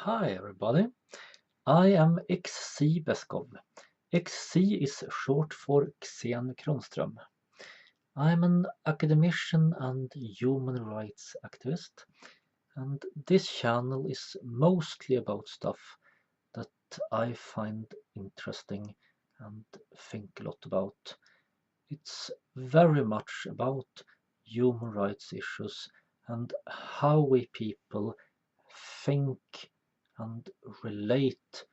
Hi everybody, I am XC Beskov. XC is short for Xen Kronström. I'm an academician and human rights activist, and this channel is mostly about stuff that I find interesting and think a lot about. It's very much about human rights issues and how we people think and relate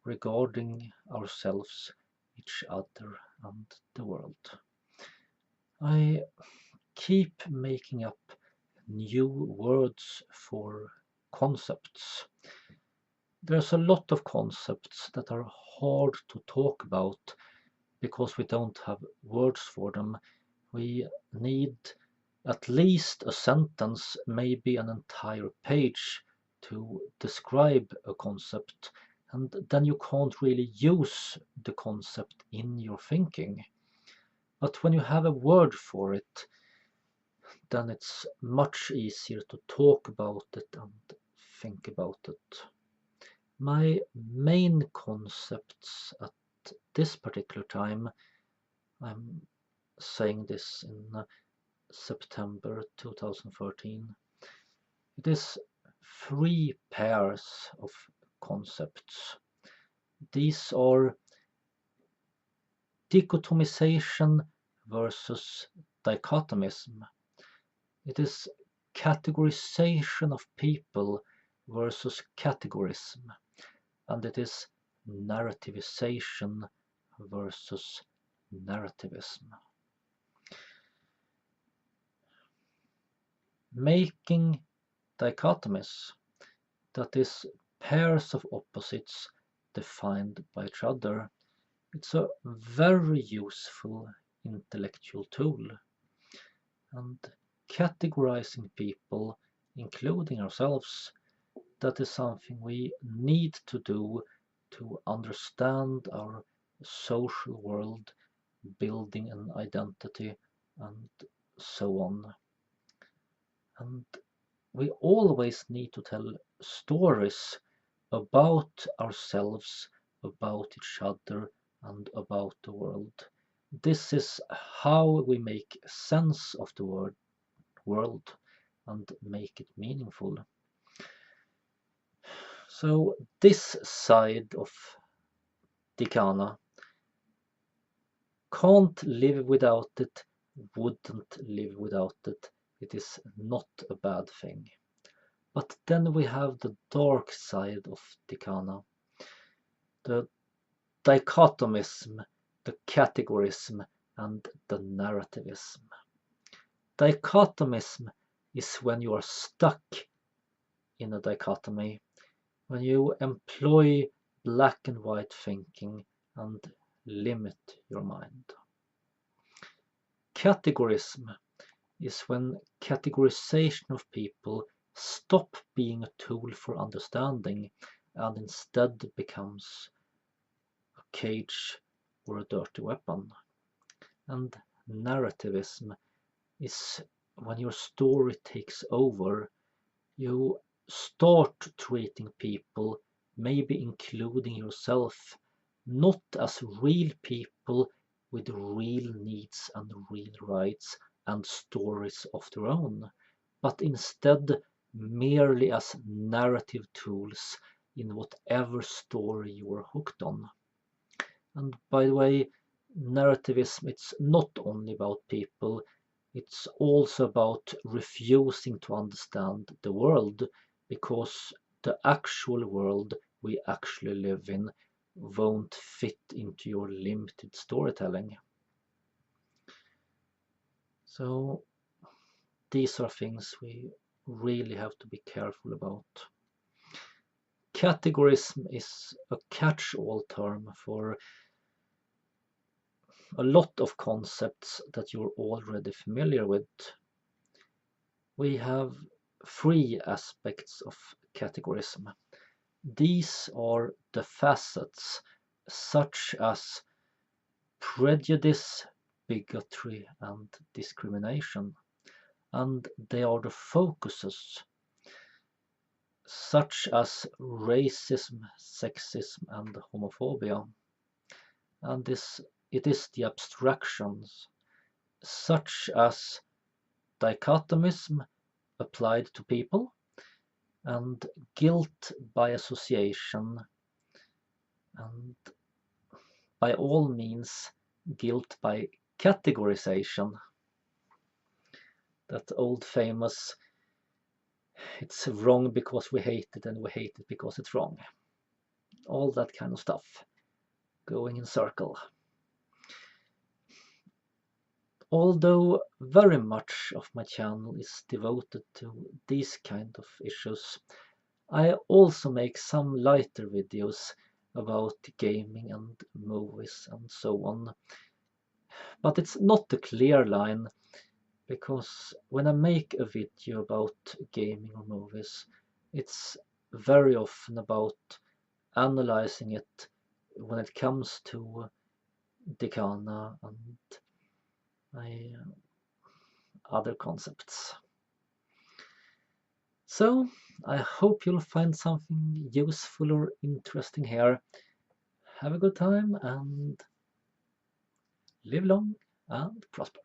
regarding ourselves, each other, and the world. I keep making up new words for concepts. There's a lot of concepts that are hard to talk about because we don't have words for them. We need at least a sentence, maybe an entire page, to describe a concept, and then you can't really use the concept in your thinking. But when you have a word for it, then it's much easier to talk about it and think about it. My main concepts at this particular time, I'm saying this in September 2013, it is three pairs of concepts. These are dichotomization versus dichotomism. It is categorization of people versus categorism. And it is narrativization versus narrativism. Making dichotomies, that is, pairs of opposites defined by each other, it's a very useful intellectual tool. And categorizing people, including ourselves, that is something we need to do to understand our social world, building an identity, and so on. And we always need to tell stories about ourselves, about each other, and about the world. This is how we make sense of the world and make it meaningful. So this side of Dikana can't live without it, wouldn't live without it. It is not a bad thing. But then we have the dark side of Dikana, the dichotomism, the categorism, and the narrativism. Dichotomism is when you are stuck in a dichotomy, when you employ black and white thinking and limit your mind. Categorism is when categorization of people stop being a tool for understanding and instead becomes a cage or a dirty weapon. And narrativism is when your story takes over, you start treating people, maybe including yourself, not as real people with real needs and real rights and stories of their own, but instead merely as narrative tools in whatever story you are hooked on. And by the way, narrativism, it's not only about people, it's also about refusing to understand the world, because the actual world we actually live in won't fit into your limited storytelling. So these are things we really have to be careful about. Categorism is a catch-all term for a lot of concepts that you're already familiar with. We have three aspects of categorism. These are the facets, such as prejudice, bigotry, and discrimination, and they are the focuses, such as racism, sexism, and homophobia. And it is the abstractions, such as dichotomism applied to people, and guilt by association, and by all means guilt by categorization. That old famous, it's wrong because we hate it and we hate it because it's wrong. All that kind of stuff going in circle. Although very much of my channel is devoted to these kind of issues, I also make some lighter videos about gaming and movies and so on. But it's not a clear line, because when I make a video about gaming or movies, it's very often about analyzing it when it comes to Decana and other concepts. So I hope you'll find something useful or interesting here. Have a good time and live long and prosper.